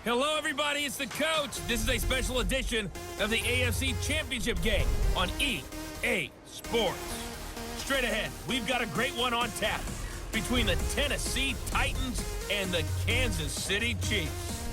Hello, everybody. It's the coach. This is a special edition of the AFC Championship game on EA Sports. Straight ahead, we've got a great one on tap between the Tennessee Titans and the Kansas City Chiefs.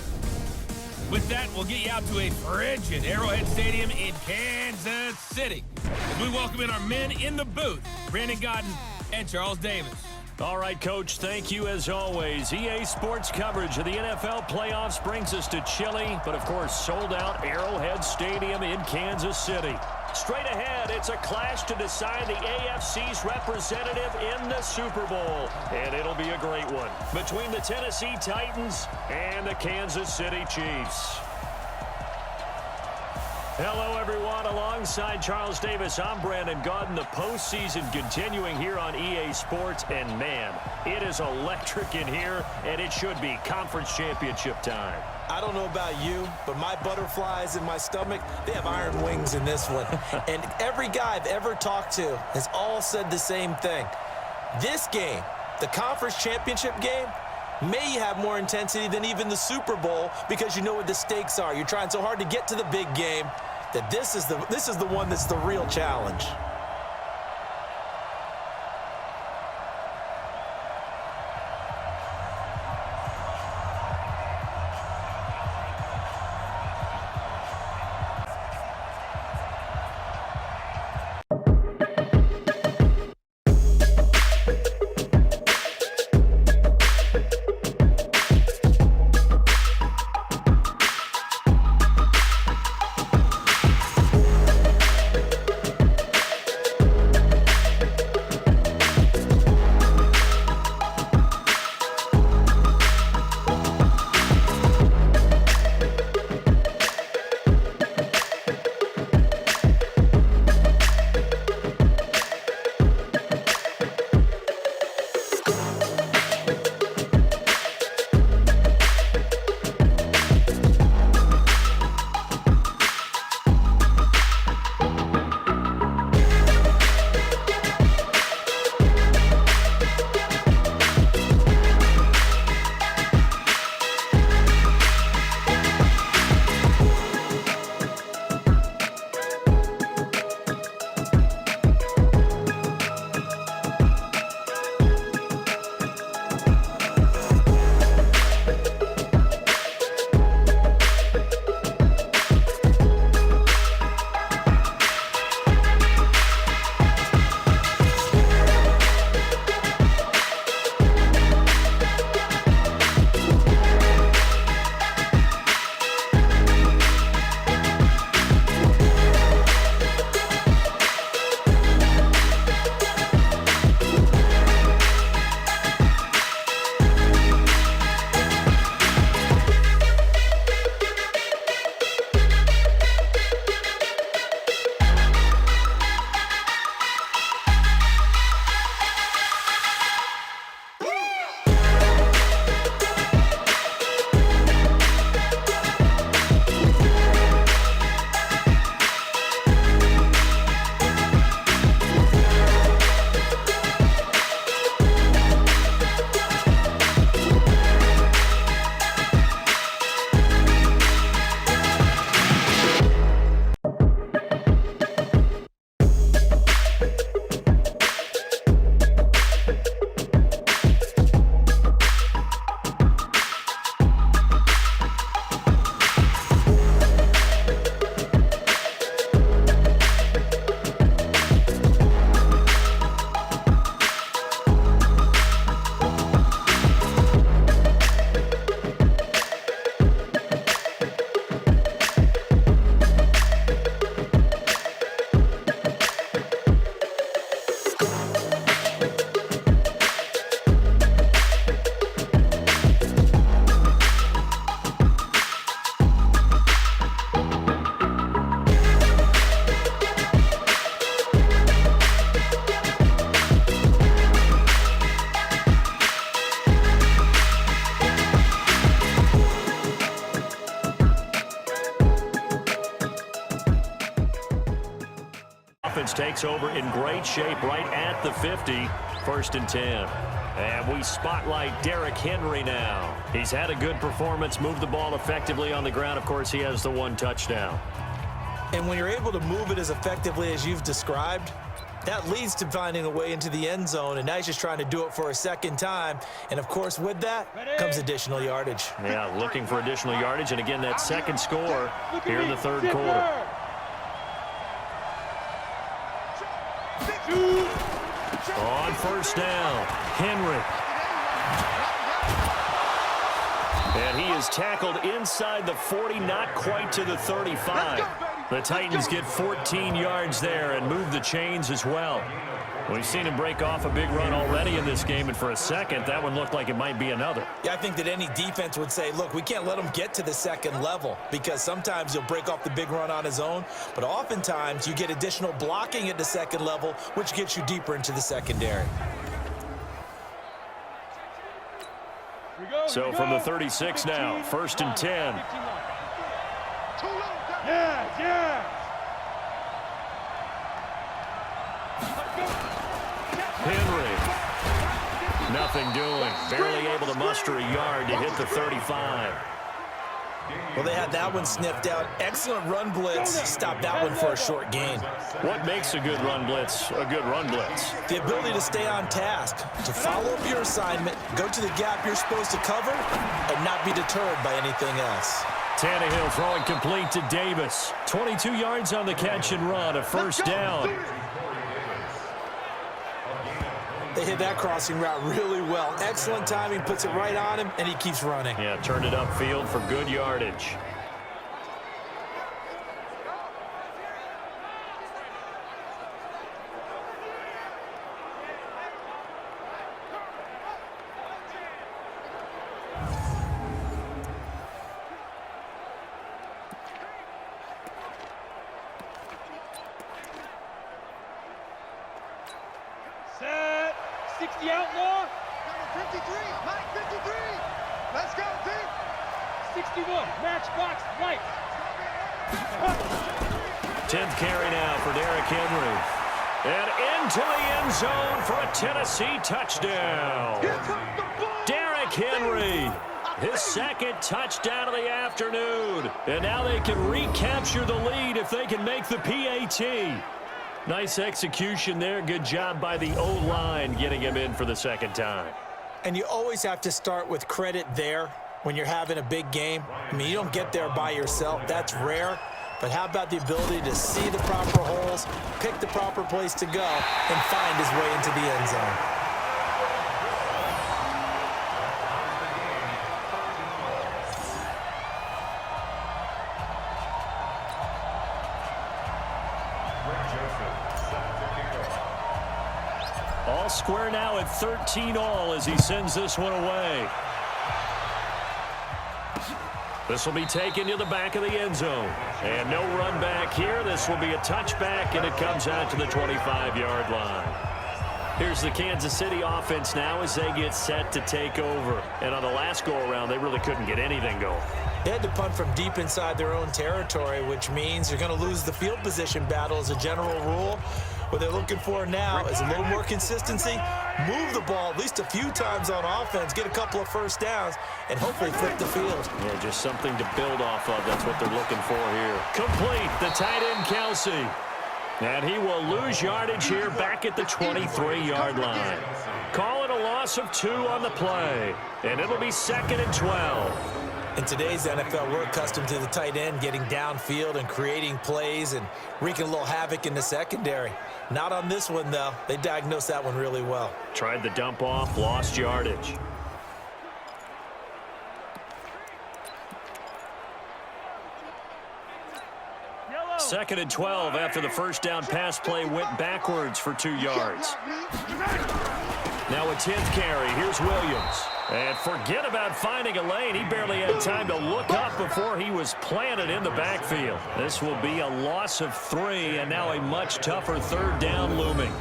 With that, we'll get you out to a frigid Arrowhead Stadium in Kansas City as we welcome in our men in the booth, Brandon Godden and Charles Davis. All right, Coach, thank you as always. EA Sports coverage of the NFL playoffs brings us to chilly, but of course sold-out Arrowhead Stadium in Kansas City. Straight ahead, it's a clash to decide the AFC's representative in the Super Bowl, and it'll be a great one between the Tennessee Titans and the Kansas City Chiefs. Hello, everyone. Alongside Charles Davis, I'm Brandon Godden. The postseason continuing here on EA Sports, and man, it is electric in here, and it should be conference championship time. I don't know about you, but my butterflies in my stomach, they have iron wings in this one. And every guy I've ever talked to has all said the same thing. This game, the conference championship game, may have more intensity than even the Super Bowl because you know what the stakes are. You're trying so hard to get to the big game that this is the one that's the real challenge. Takes over in great shape right at the 50. First and 10. And we spotlight Derrick Henry now. He's had a good performance, moved the ball effectively on the ground. Of course, he has the one touchdown. And when you're able to move it as effectively as you've described, that leads to finding a way into the end zone, and now he's just trying to do it for a second time. And, of course, with that comes additional yardage. Yeah, looking for additional yardage, and again, that second score here in the third quarter. On first down, Henry. And he is tackled inside the 40, not quite to the 35. The Titans get 14 yards there and move the chains as well. We've seen him break off a big run already in this game, and for a second, that one looked like it might be another. Yeah, I think that any defense would say, look, we can't let him get to the second level, because sometimes he'll break off the big run on his own, but oftentimes you get additional blocking at the second level, which gets you deeper into the secondary. So from the 36 now, first and 10. Henry. Nothing doing. Barely able to muster a yard to hit the 35. Well, they had that one sniffed out. Excellent run blitz. Stopped that one for a short gain. What makes a good run blitz a good run blitz? The ability to stay on task, to follow up your assignment, go to the gap you're supposed to cover, and not be deterred by anything else. Tannehill throwing complete to Davis. 22 yards on the catch and run, a first down. They hit that crossing route really well. Excellent timing, puts it right on him, and he keeps running. Yeah, turned it upfield for good yardage. Set. 60 outlaw. Number 53. Mike 53. Let's go, team. 61. Matchbox light. 10th carry now for Derrick Henry. And into the end zone for a Tennessee touchdown. Derrick Henry, his second touchdown of the afternoon. And now they can recapture the lead if they can make the PAT. Nice execution there. Good job by the O-line getting him in for the second time. And you always have to start with credit there when you're having a big game. I mean, you don't get there by yourself. That's rare. But how about the ability to see the proper holes, pick the proper place to go, and find his way into the end zone? All square now at 13 all as he sends this one away. This will be taken to the back of the end zone. And no run back here. This will be a touchback, and it comes out to the 25-yard line. Here's the Kansas City offense now as they get set to take over. And on the last go-around, they really couldn't get anything going. They had to punt from deep inside their own territory, which means they're going to lose the field position battle as a general rule. What they're looking for now is a little more consistency, move the ball at least a few times on offense, get a couple of first downs, and hopefully flip the field. Yeah, just something to build off of. That's what they're looking for here. Complete, the tight end Kelsey. And he will lose yardage here back at the 23-yard line. Call it a loss of 2 on the play. And it'll be 2nd and 12. In today's NFL, we're accustomed to the tight end getting downfield and creating plays and wreaking a little havoc in the secondary. Not on this one, though. They diagnosed that one really well. Tried the dump off, lost yardage. Second and 12 after the first down pass play went backwards for 2 yards. Now a 10th carry. Here's Williams. And forget about finding a lane. He barely had time to look up before he was planted in the backfield. This will be a loss of 3, and now a much tougher third down looming.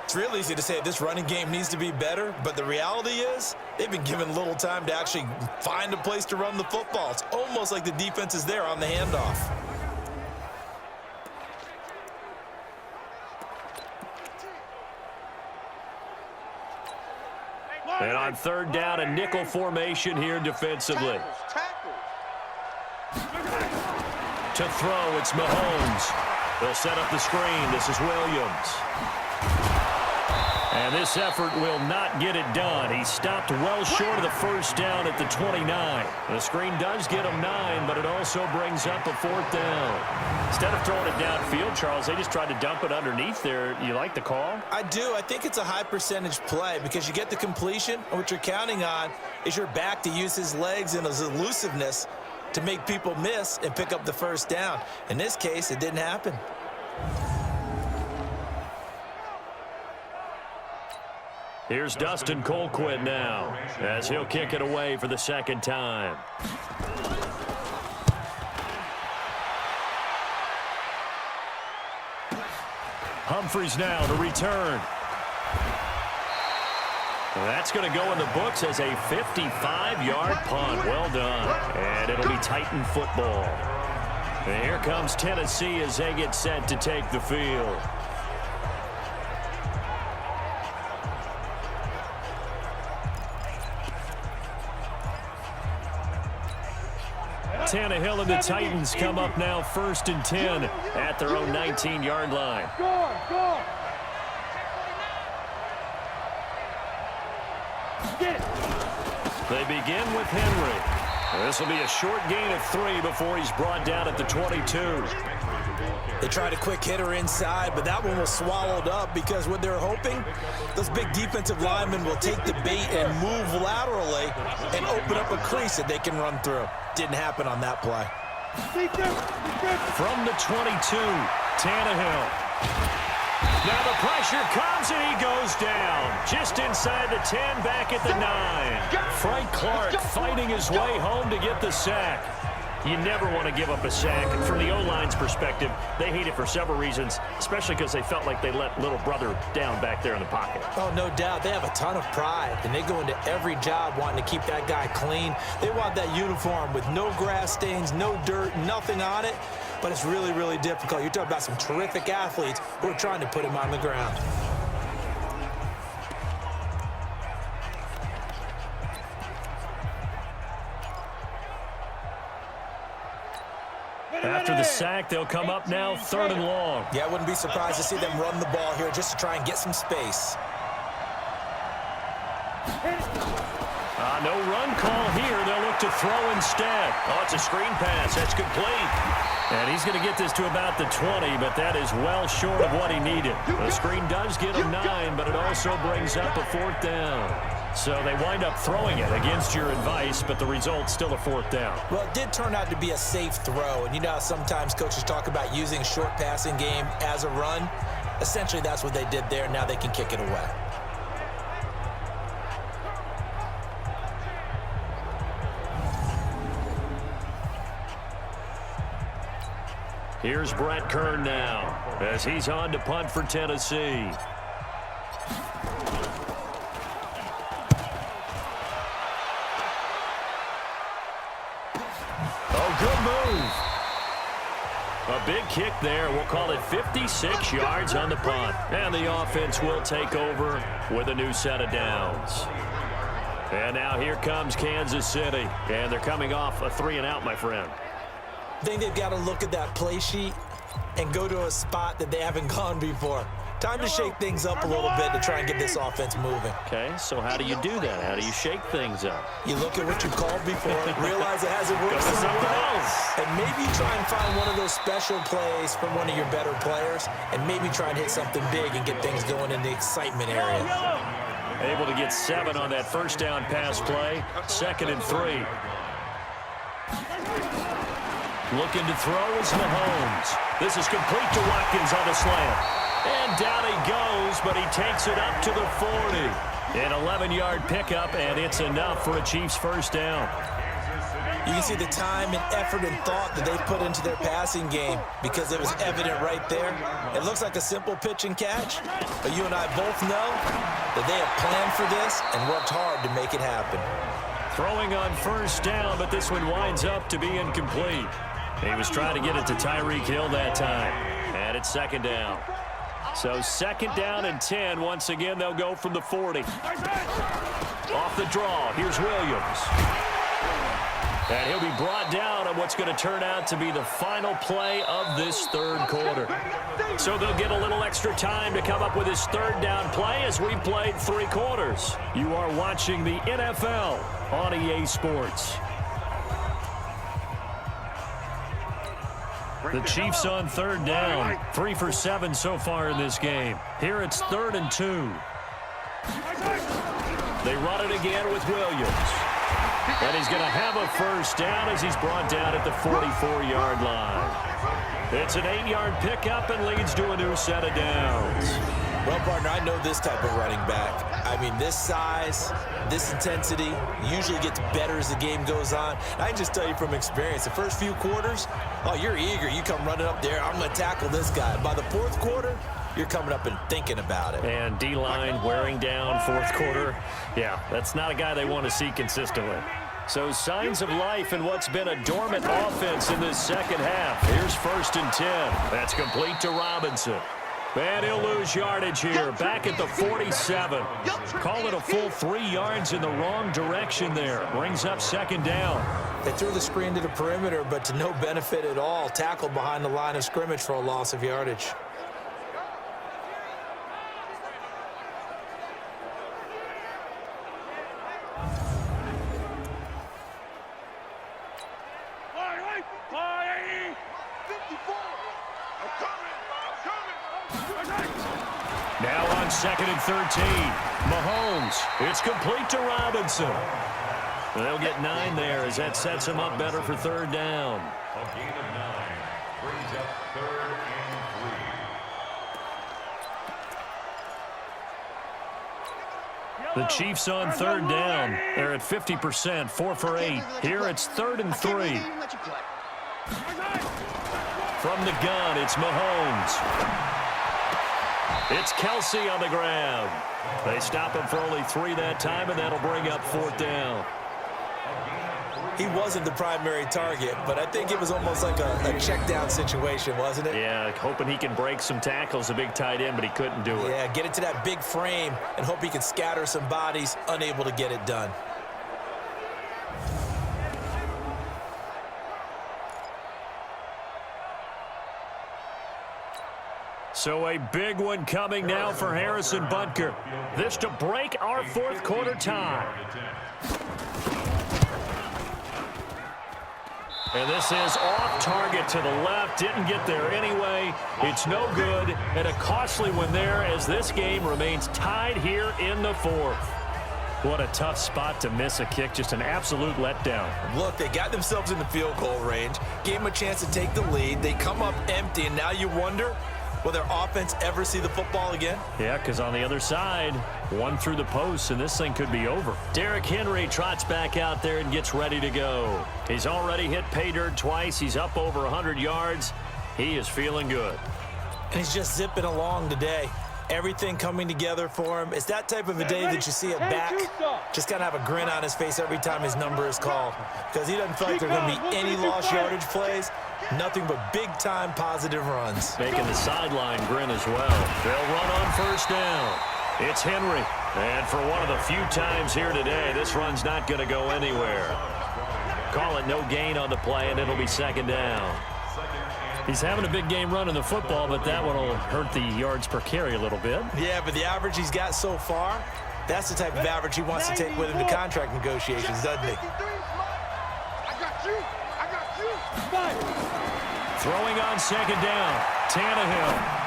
It's real easy to say this running game needs to be better, but the reality is they've been given little time to actually find a place to run the football. It's almost like the defense is there on the handoff. And on third down, a nickel formation here defensively. To throw, it's Mahomes. They'll set up the screen. This is Williams. And this effort will not get it done. He stopped well short of the first down at the 29. The screen does get him 9, but it also brings up a fourth down. Instead of throwing it downfield, Charles, they just tried to dump it underneath there. You like the call? I do. I think it's a high percentage play because you get the completion, and what you're counting on is your back to use his legs and his elusiveness to make people miss and pick up the first down. In this case, it didn't happen. Here's Dustin Colquitt now as he'll kick it away for the second time. Humphries now to return. That's going to go in the books as a 55-yard punt. Well done. And it'll be Titan football. And here comes Tennessee as they get set to take the field. Tannehill and the Titans come up now 1st and 10 at their own 19-yard line. Go! They begin with Henry. This will be a short gain of 3 before he's brought down at the 22. They tried a quick hitter inside, but that one was swallowed up because what they're hoping, those big defensive linemen will take the bait and move laterally and open up a crease that they can run through. Didn't happen on that play. From the 22, Tannehill. Now the pressure comes and he goes down. Just inside the 10, back at the 9. Frank Clark fighting his way home to get the sack. You never want to give up a sack. And from the O-line's perspective, they hate it for several reasons, especially because they felt like they let little brother down back there in the pocket. Oh, no doubt. They have a ton of pride, and they go into every job wanting to keep that guy clean. They want that uniform with no grass stains, no dirt, nothing on it. But it's really, really difficult. You're talking about some terrific athletes who are trying to put him on the ground. After the sack, they'll come up now 3rd and long. Yeah, I wouldn't be surprised to see them run the ball here just to try and get some space. No run call here. They'll look to throw instead. Oh, it's a screen pass. That's complete. And he's going to get this to about the 20, but that is well short of what he needed. The screen does get him 9, but it also brings up a 4th down. So they wind up throwing it against your advice, but the result's still a 4th down. Well, it did turn out to be a safe throw. And you know how sometimes coaches talk about using a short passing game as a run? Essentially, that's what they did there. Now they can kick it away. Here's Brett Kern now as he's on to punt for Tennessee. Oh, good move. A big kick there. We'll call it 56 yards on the punt. And the offense will take over with a new set of downs. And now here comes Kansas City. And they're coming off a 3-and-out, my friend. I think they've got to look at that play sheet and go to a spot that they haven't gone before. Time to shake things up a little bit to try and get this offense moving. Okay, so how do you do that? How do you shake things up? You look at what you called before, realize it hasn't worked somewhere else, and maybe try and find one of those special plays from one of your better players, and maybe try and hit something big and get things going in the excitement area. Able to get 7 on that first down pass play. 2nd and 3. Looking to throw is Mahomes. This is complete to Watkins on the slant. And down he goes, but he takes it up to the 40. An 11-yard pickup, and it's enough for a Chiefs first down. You can see the time and effort and thought that they put into their passing game because it was evident right there. It looks like a simple pitch and catch, but you and I both know that they have planned for this and worked hard to make it happen. Throwing on first down, but this one winds up to be incomplete. He was trying to get it to Tyreek Hill that time. And it's 2nd down. So 2nd down and 10. Once again, they'll go from the 40. Off the draw, here's Williams. And he'll be brought down on what's going to turn out to be the final play of this third quarter. So they'll get a little extra time to come up with his third down play as we played 3 quarters. You are watching the NFL on EA Sports. The Chiefs on third down. 3 for 7 so far in this game. Here it's 3rd and 2. They run it again with Williams. And he's going to have a first down as he's brought down at the 44-yard line. It's an 8-yard pickup and leads to a new set of downs. Well, partner, I know this type of running back. I mean, this size, this intensity usually gets better as the game goes on. I can just tell you from experience, the first few quarters, oh, you're eager. You come running up there, I'm going to tackle this guy. By the 4th quarter, you're coming up and thinking about it. And D-line wearing down 4th quarter. Yeah, that's not a guy they want to see consistently. So signs of life in what's been a dormant offense in this second half. Here's 1st and 10. That's complete to Robinson. And he'll lose yardage here, back at the 47. Call it a full 3 yards in the wrong direction there. Brings up 2nd down. They threw the screen to the perimeter, but to no benefit at all. Tackled behind the line of scrimmage for a loss of yardage. Now on 2nd and 13. Mahomes. It's complete to Robinson. They'll get 9 there as that sets him up better for 3rd down. A gain of 9 brings up 3rd and 3. The Chiefs on 3rd down. They're at 50%, 4 for 8. Here it's 3rd and 3. From the gun, it's Mahomes. It's Kelsey on the ground. They stop him for only 3 that time, and that'll bring up 4th down. He wasn't the primary target, but I think it was almost like a check down situation, wasn't it? Yeah, hoping he can break some tackles, a big tight end, but he couldn't do it. Yeah, get it to that big frame and hope he can scatter some bodies, unable to get it done. So a big one coming now for Harrison Butker. This to break our 4th quarter tie. And this is off target to the left. Didn't get there anyway. It's no good. And a costly one there as this game remains tied here in the 4th. What a tough spot to miss a kick. Just an absolute letdown. Look, they got themselves in the field goal range. Gave them a chance to take the lead. They come up empty, and now you wonder, will their offense ever see the football again? Yeah, because on the other side, one through the post, and this thing could be over. Derrick Henry trots back out there and gets ready to go. He's already hit pay dirt twice. He's up over 100 yards. He is feeling good. And he's just zipping along today. Everything coming together for him. It's that type of a day that you see a back just kind of have a grin on his face every time his number is called, because he doesn't feel like there are going to be any lost yardage plays. Nothing but big-time positive runs. Making the sideline grin as well. They'll run on 1st down. It's Henry. And for one of the few times here today, this run's not going to go anywhere. Call it no gain on the play, and it'll be 2nd down. He's having a big game running the football, but that one will hurt the yards per carry a little bit. Yeah, but the average he's got so far, that's the type of average he wants to take with him to contract negotiations, doesn't he? I got you. I got you. Throwing on 2nd down. Tannehill.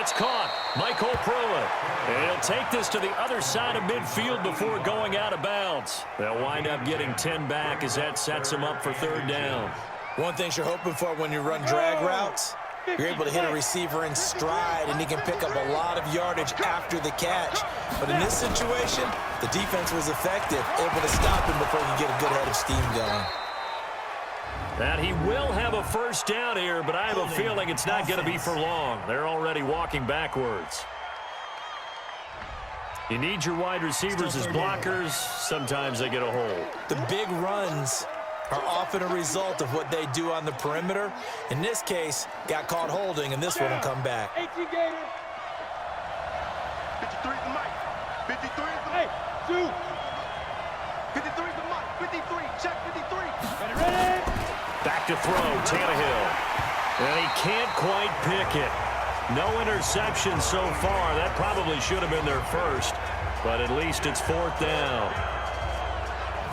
It's caught. Michael Pruitt. And he'll take this to the other side of midfield before going out of bounds. They'll wind up getting 10 back as that sets them up for 3rd down. One thing you're hoping for when you run drag routes, you're able to hit a receiver in stride, and he can pick up a lot of yardage after the catch. But in this situation, the defense was effective, able to stop him before he could get a good head of steam going. And he will have a 1st down here, but I have a feeling it's not going to be for long. They're already walking backwards. You need your wide receivers as blockers. Sometimes they get a hold. The big runs are often a result of what they do on the perimeter. In this case, got caught holding, and this one will come back. 18 Gator. 53 is the mic. 53 is the mic. Hey, you. 53's the mark. 53. Check 53. Back to throw, Tannehill. And he can't quite pick it. No interception so far. That probably should have been their first, but at least it's 4th down.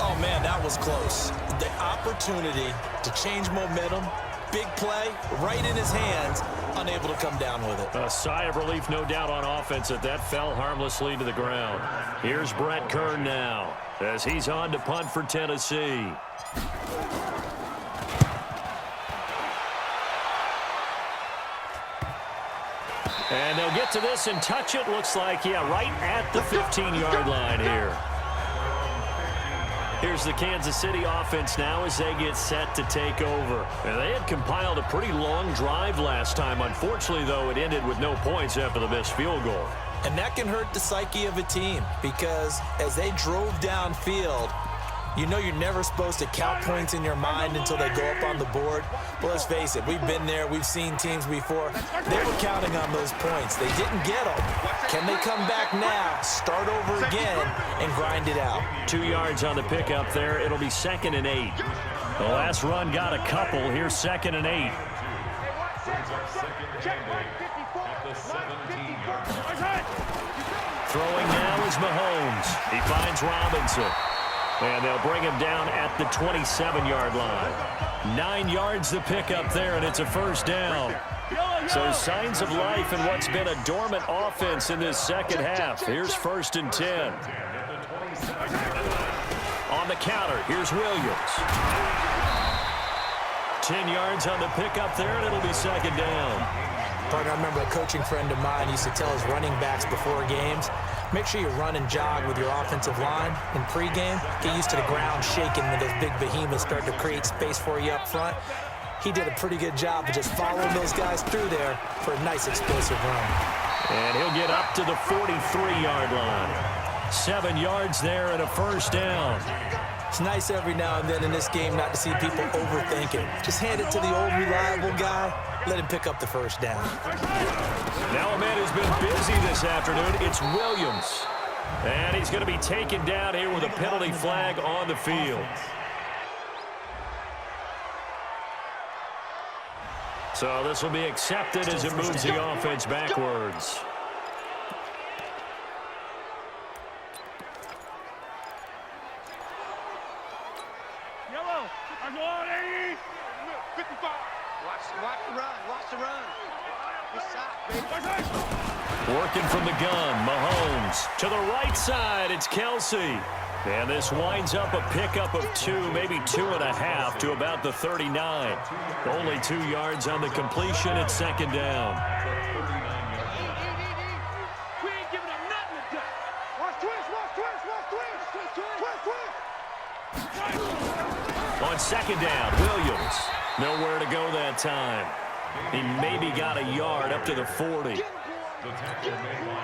Oh, man, that was close. The opportunity to change momentum, big play, right in his hands, unable to come down with it. A sigh of relief, no doubt, on offense that fell harmlessly to the ground. Here's Brett Kern now as he's on to punt for Tennessee. And they'll get to this and touch it. Looks like, yeah, right at the 15-yard line here. Here's the Kansas City offense now as they get set to take over. And they had compiled a pretty long drive last time. Unfortunately, though, it ended with no points after the missed field goal. And that can hurt the psyche of a team because as they drove downfield, you know you're never supposed to count points in your mind until they go up on the board. But let's face it, we've been there. We've seen teams before. They were counting on those points. They didn't get them. Can they come back now, start over again, and grind it out? 2 yards on the pickup there. It'll be 2nd and 8. The last run got a couple. Here's 2nd and 8. Throwing now is Mahomes. He finds Robinson. And they'll bring him down at the 27-yard line. 9 yards the pickup there, and it's a 1st down. So signs of life in what's been a dormant offense in this second half. Here's 1st and 10. On the counter, here's Williams. 10 yards on the pickup there, and it'll be 2nd down. Partner, I remember a coaching friend of mine used to tell his running backs before games, make sure you run and jog with your offensive line in pregame. Get used to the ground shaking when those big behemoths start to create space for you up front. He did a pretty good job of just following those guys through there for a nice explosive run. And he'll get up to the 43-yard line. 7 yards there and a 1st down. It's nice every now and then in this game not to see people overthink it. Just hand it to the old reliable guy. Let him pick up the 1st down. Now a man who's been busy this afternoon. It's Williams. And he's going to be taken down here with a penalty flag on the field. So this will be accepted as it moves the offense backwards. Yellow. I'm going 80. 55. Watch the run. Watch the run. Good shot, baby. Working from the gun, Mahomes. To the right side, it's Kelsey. And this winds up a pickup of 2, maybe 2.5 to about the 39. Only 2 yards on the completion at 2nd down. We ain't giving up nothing today. Watch twist. On 2nd down, Williams. Nowhere to go that time. He maybe got a yard up to the 40.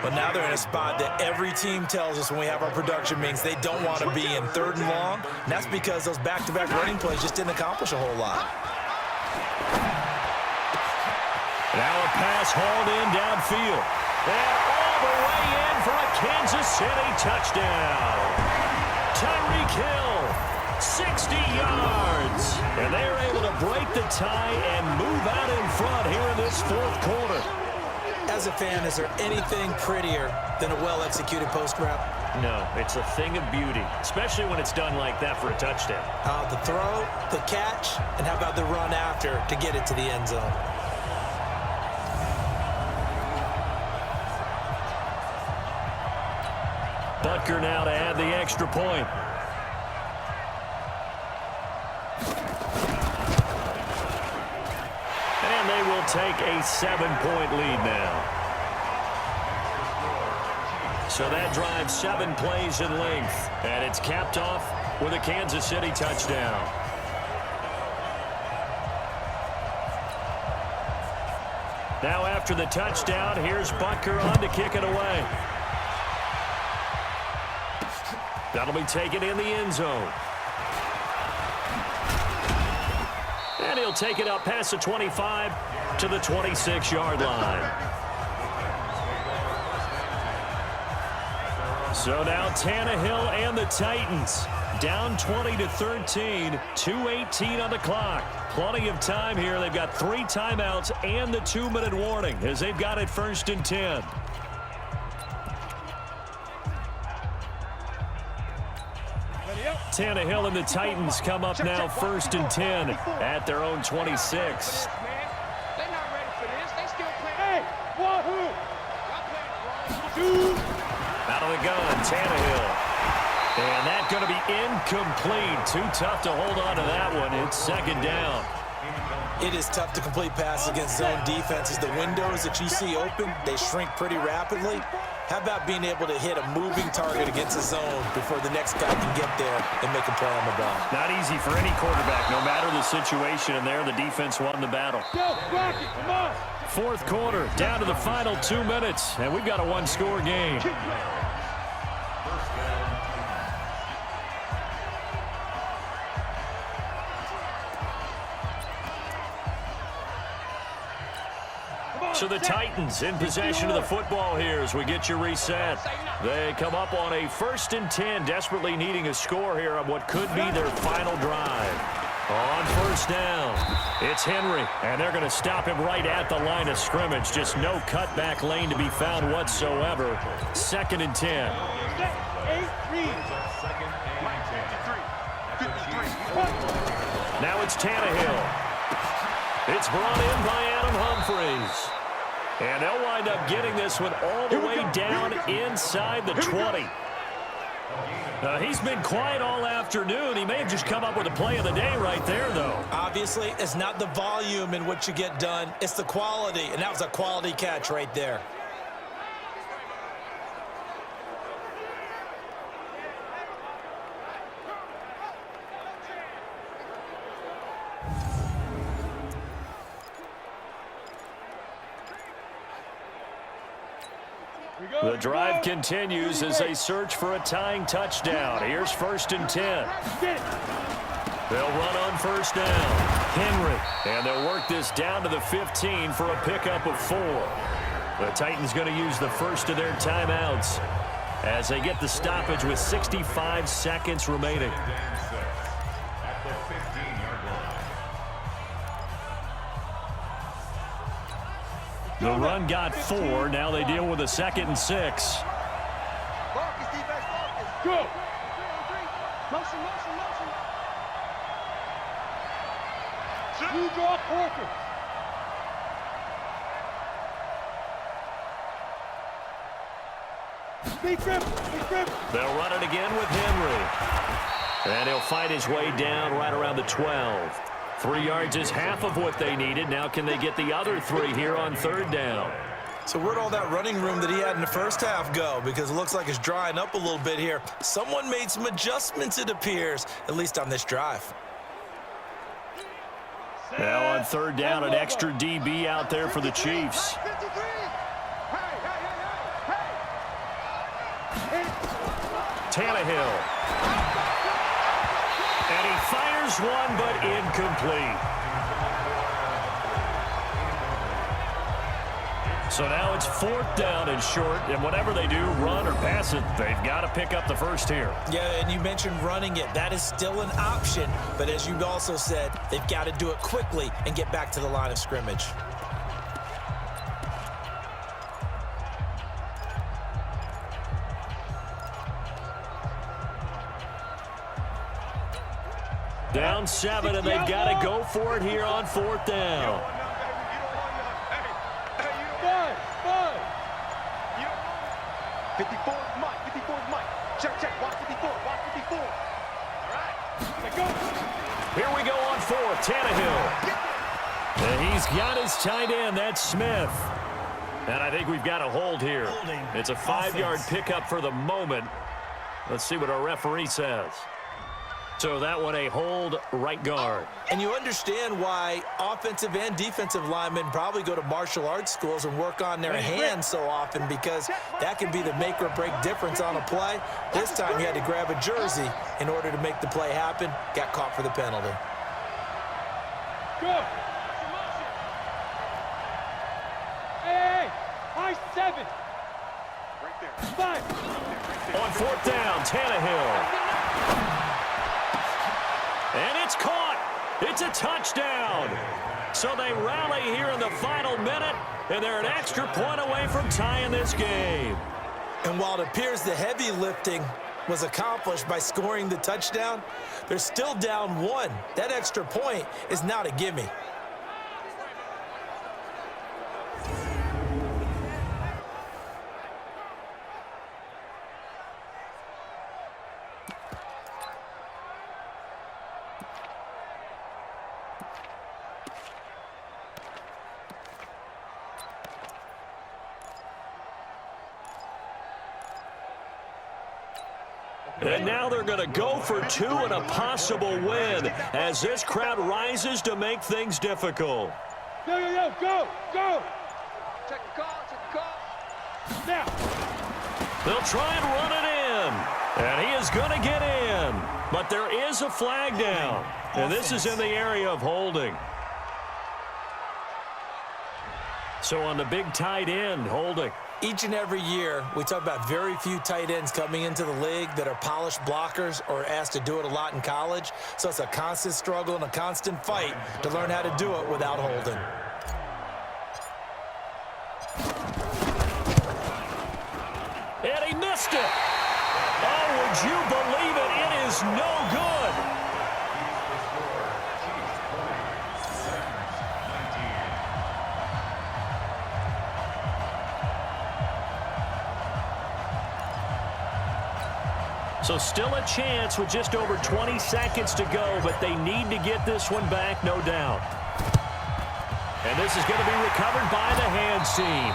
But now they're in a spot that every team tells us when we have our production meetings they don't want to be in, 3rd and long. And that's because those back-to-back running plays just didn't accomplish a whole lot. Now a pass hauled in downfield. And all the way in for a Kansas City touchdown. Tyreek Hill, 60 yards. And they're able to break the tie and move out in front here in this 4th quarter. As a fan, is there anything prettier than a well-executed post route? No, it's a thing of beauty, especially when it's done like that for a touchdown. The throw, the catch, and how about the run after to get it to the end zone? Butker now to add the extra point. And they will take a 7-point lead now. So that drives 7 plays in length. And it's capped off with a Kansas City touchdown. Now after the touchdown, here's Butker on to kick it away. That'll be taken in the end zone. And he'll take it up past the 25 to the 26-yard line. So now Tannehill and the Titans down 20-13, 2:18 on the clock. Plenty of time here. They've got 3 timeouts and the 2-minute warning as they've got it 1st and 10. Tannehill and the Titans come up now 1st and 10 at their own 26. Out of the gun, Tannehill. And that's going to be incomplete. Too tough to hold on to that one. It's 2nd down. It is tough to complete passes against zone defenses. The windows that you see open, they shrink pretty rapidly. How about being able to hit a moving target against a zone before the next guy can get there and make a play on the ball? Not easy for any quarterback, no matter the situation. And there, the defense won the battle. Come on. 4th quarter, down to the final 2 minutes, and we've got a 1-score game. So the Titans in possession of the football here as we get you reset. They come up on a 1st and 10, desperately needing a score here on what could be their final drive. On 1st down, it's Henry, and they're going to stop him right at the line of scrimmage. Just no cutback lane to be found whatsoever. 2nd and 10. Now it's Tannehill. It's brought in by Adam Humphries. And they'll wind up getting this one all the way down inside the 20. He's been quiet all afternoon. He may have just come up with a play of the day right there, though. Obviously, it's not the volume in which you get done. It's the quality, and that was a quality catch right there. The drive continues as they search for a tying touchdown. Here's 1st and 10. They'll run on 1st down. Henry, and they'll work this down to the 15 for a pickup of 4. The Titans going to use the first of their timeouts as they get the stoppage with 65 seconds remaining. The run got 4. Now they deal with a 2nd and 6. Go. You draw Parker. They'll run it again with Henry. And he'll fight his way down right around the 12. 3 yards is half of what they needed. Now can they get the other 3 here on 3rd down? So where'd all that running room that he had in the first half go? Because it looks like it's drying up a little bit here. Someone made some adjustments, it appears, at least on this drive. Now on 3rd down, an extra DB out there for the Chiefs. Tannehill. And he fires one, but incomplete. So now it's 4th down and short, and whatever they do, run or pass it, they've got to pick up the first here. Yeah, and you mentioned running it. That is still an option, but as you also said, they've got to do it quickly and get back to the line of scrimmage. Down 7, and they've got to go for it here on 4th down. Here we go on 4th, Tannehill. And he's got his tight end, that's Smith. And I think we've got a hold here. It's a 5-yard pickup for the moment. Let's see what our referee says. So that one a hold right guard. And you understand why offensive and defensive linemen probably go to martial arts schools and work on their hands so often, because that can be the make or break difference on a play. This time he had to grab a jersey in order to make the play happen. Got caught for the penalty. Go. Hey, high 7. On fourth down, Tannehill. And it's caught. It's a touchdown. So they rally here in the final minute, and they're an extra point away from tying this game. And while it appears the heavy lifting was accomplished by scoring the touchdown, they're still down 1. That extra point is not a gimme. And now they're going to go for 2 and a possible win as this crowd rises to make things difficult. Go, go! Check the call. Now! They'll try and run it in. And he is going to get in. But there is a flag down. And this is in the area of holding. So on the big tight end, holding. Each and every year, we talk about very few tight ends coming into the league that are polished blockers or asked to do it a lot in college. So it's a constant struggle and a constant fight to learn how to do it without holding. And he missed it. Oh, would you believe it? It is no good. So still a chance with just over 20 seconds to go, but they need to get this one back, no doubt. And this is going to be recovered by the hands team.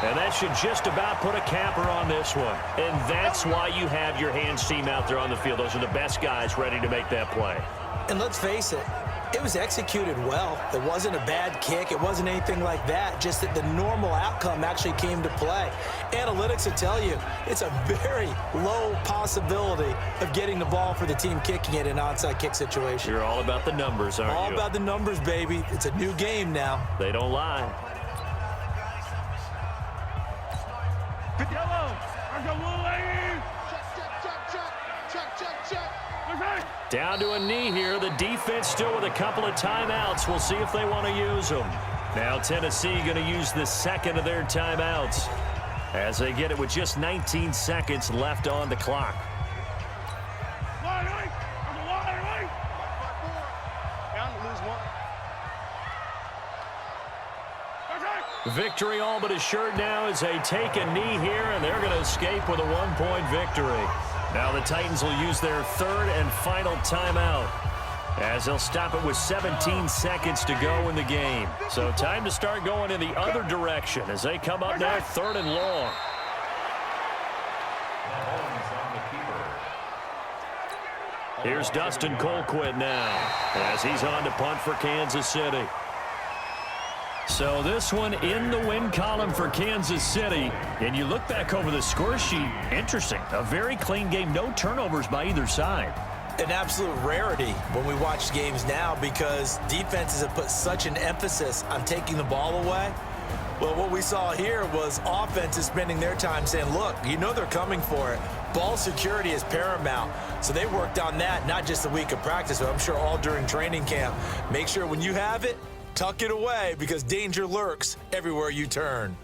And that should just about put a capper on this one. And that's why you have your hands team out there on the field. Those are the best guys ready to make that play. And let's face it, it was executed well. It wasn't a bad kick. It wasn't anything like that. Just that the normal outcome actually came to play. Analytics will tell you it's a very low possibility of getting the ball for the team kicking it in an onside kick situation. You're all about the numbers, aren't you? All about the numbers, baby. It's a new game now. They don't lie. Down to a knee here. The defense still with a couple of timeouts. We'll see if they want to use them. Now Tennessee going to use the second of their timeouts as they get it with just 19 seconds left on the clock. Victory all but assured now as they take a knee here, and they're going to escape with a 1-point victory. Now the Titans will use their third and final timeout as they'll stop it with 17 seconds to go in the game. So time to start going in the other direction as they come up now 3rd and long. Here's Dustin Colquitt now as he's on to punt for Kansas City. So this one in the win column for Kansas City. And you look back over the score sheet, interesting. A very clean game, no turnovers by either side. An absolute rarity when we watch games now because defenses have put such an emphasis on taking the ball away. Well, what we saw here was offenses spending their time saying, look, you know they're coming for it. Ball security is paramount. So they worked on that, not just a week of practice, but I'm sure all during training camp. Make sure when you have it, tuck it away because danger lurks everywhere you turn.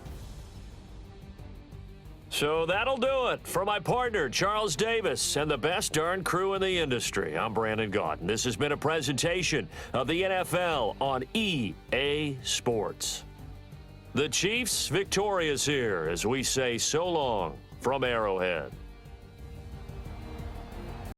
So that'll do it for my partner, Charles Davis, and the best darn crew in the industry. I'm Brandon Gaudin. This has been a presentation of the NFL on EA Sports. The Chiefs victorious here as we say so long from Arrowhead.